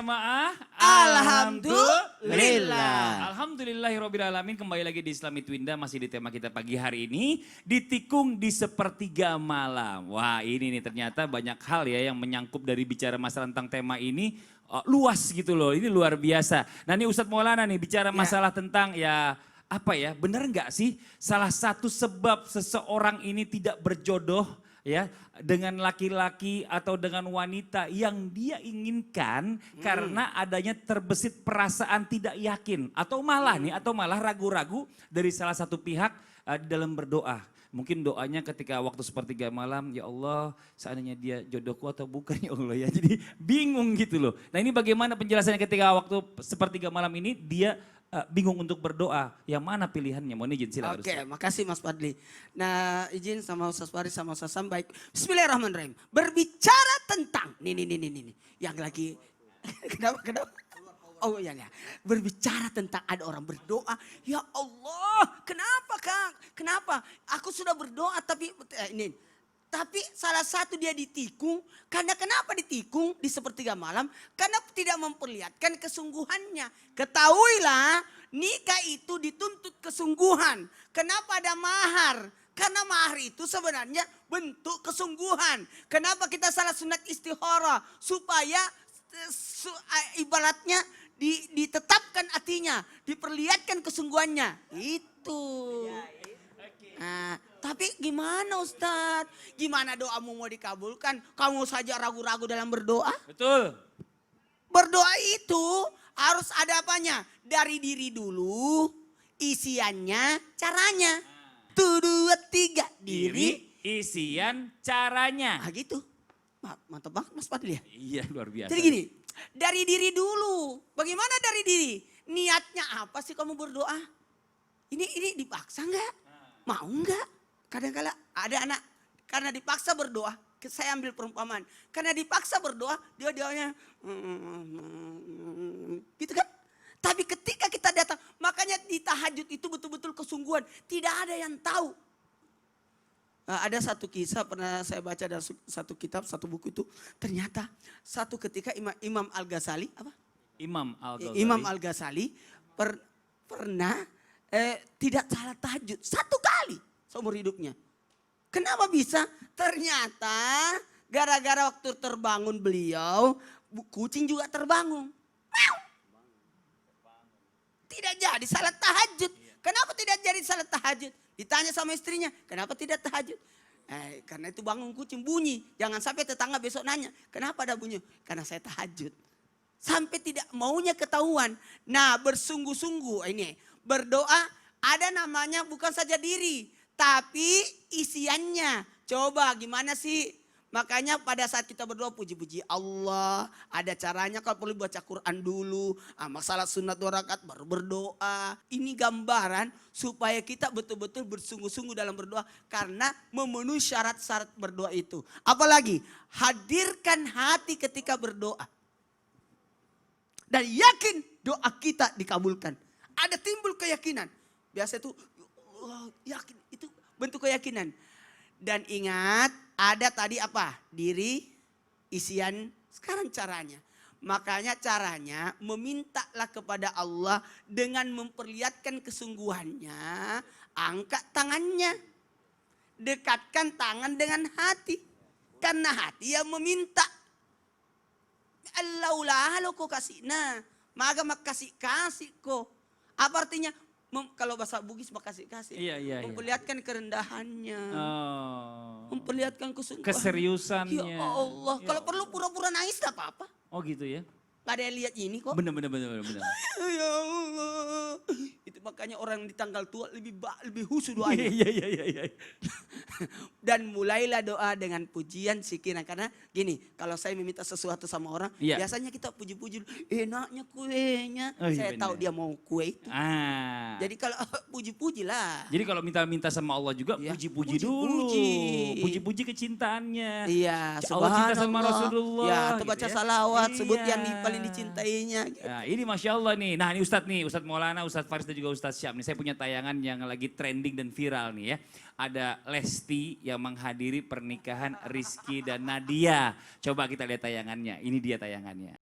jamaah? Alhamdulillah. Alhamdulillahirrabbilalamin. Kembali lagi di Islami Twinda, masih di tema kita pagi hari ini. Ditikung di sepertiga malam. Wah ini nih ternyata banyak hal ya yang menyangkup dari bicara masalah tentang tema ini. Luas gitu loh, ini luar biasa. Nah ini Ustadz Maulana nih bicara masalah tentang ya apa ya, benar nggak sih salah satu sebab seseorang ini tidak berjodoh ya dengan laki-laki atau dengan wanita yang dia inginkan karena adanya terbesit perasaan tidak yakin atau malah ragu-ragu dari salah satu pihak dalam berdoa. Mungkin doanya ketika waktu sepertiga malam, ya Allah seandainya dia jodohku atau bukan ya Allah ya. Jadi bingung gitu loh. Nah ini bagaimana penjelasannya ketika waktu sepertiga malam ini dia bingung untuk berdoa. Yang mana pilihannya? Mohon izin silakan. Oke, makasih Mas Fadli. Nah izin sama Ustaz Faris sama Ustaz Sam, baik. Bismillahirrahmanirrahim. Berbicara tentang, nih. Yang lagi, kenapa? Oh iya ya, berbicara tentang ada orang berdoa, ya Allah, kenapa Kang? Kenapa? Aku sudah berdoa tapi salah satu dia ditikung, karena kenapa ditikung di sepertiga malam? Karena tidak memperlihatkan kesungguhannya. Ketahuilah nikah itu dituntut kesungguhan. Kenapa ada mahar? Karena mahar itu sebenarnya bentuk kesungguhan. Kenapa kita salah sunat istikharah? Supaya ibaratnya ditetapkan artinya, diperlihatkan kesungguhannya. Itu. Nah, tapi gimana Ustadz? Gimana doamu mau dikabulkan? Kamu saja ragu-ragu dalam berdoa? Betul. Berdoa itu harus ada apanya? Dari diri dulu, isiannya, caranya. 1, 2, 3. Diri, isian, caranya. Ah gitu. Mantap banget Mas Fadli ya? Iya luar biasa. Jadi gini, dari diri dulu. Bagaimana dari diri? Niatnya apa sih kamu berdoa? Ini dipaksa enggak? Mau enggak? Kadang-kala ada anak karena dipaksa berdoa. Saya ambil perumpamaan. Karena dipaksa berdoa, dia-dianya gitu kan? Tapi ketika kita datang, makanya di tahajud itu betul-betul kesungguhan. Tidak ada yang tahu. Ada satu kisah pernah saya baca dalam satu kitab, satu buku itu. Ternyata satu ketika Imam Al-Ghazali, apa? Imam Al-Ghazali pernah tidak salat tahajud. 1 kali seumur hidupnya. Kenapa bisa? Ternyata gara-gara waktu terbangun beliau, kucing juga terbangun. Tidak jadi salat tahajud. Kenapa tidak jadi salat tahajud? Ditanya sama istrinya, kenapa tidak tahajud? Karena itu bangun kucing bunyi. Jangan sampai tetangga besok nanya, kenapa ada bunyi? Karena saya tahajud. Sampai tidak maunya ketahuan. Nah bersungguh-sungguh ini berdoa ada namanya bukan saja diri. Tapi isiannya. Coba gimana sih? Makanya pada saat kita berdoa puji-puji Allah. Ada caranya kalau perlu baca Quran dulu. Masalah sunat 2 rakaat baru berdoa. Ini gambaran supaya kita betul-betul bersungguh-sungguh dalam berdoa. Karena memenuhi syarat-syarat berdoa itu. Apalagi hadirkan hati ketika berdoa. Dan yakin doa kita dikabulkan. Ada timbul keyakinan. Biasa itu yakin, itu bentuk keyakinan. Dan ingat, ada tadi apa? Diri, isian, sekarang caranya. Makanya caranya memintalah kepada Allah dengan memperlihatkan kesungguhannya. Angkat tangannya. Dekatkan tangan dengan hati. Karena hati yang meminta. Allahullah lo ko kasih. Nah, maga makasih ko. Apa artinya? Kalau bahasa Bugis makasih-kasih. Iya. Memperlihatkan kerendahannya. Memperlihatkan kesungguhan. Keseriusannya. Ya Allah. Kalau perlu pura-pura nangis gak apa-apa. Oh gitu ya. Gak ada yang lihat ini kok. Bener. Ya Allah. Itu makanya orang di tanggal tua lebih khusyuk doanya. Iya. Dan mulailah doa dengan pujian sikiran. Karena gini, kalau saya meminta sesuatu sama orang, biasanya kita puji-puji. Enaknya kuenya. Saya tahu dia mau kue itu. Jadi kalau puji-puji lah. Jadi kalau minta sama Allah juga puji-puji dulu. Puji-puji kecintaannya. Iya, Allah cinta sama Rasulullah. Ya, atau baca salawat, sebut yang paling dicintainya. Gitu. Nah, ini Masya Allah nih. Nah ini Ustadz Maulana, Ustadz Faris dan juga Ustadz Syam. Nih, saya punya tayangan yang lagi trending dan viral nih ya. Ada Lesti yang menghadiri pernikahan Rizky dan Nadia. Coba kita lihat tayangannya. Ini dia tayangannya.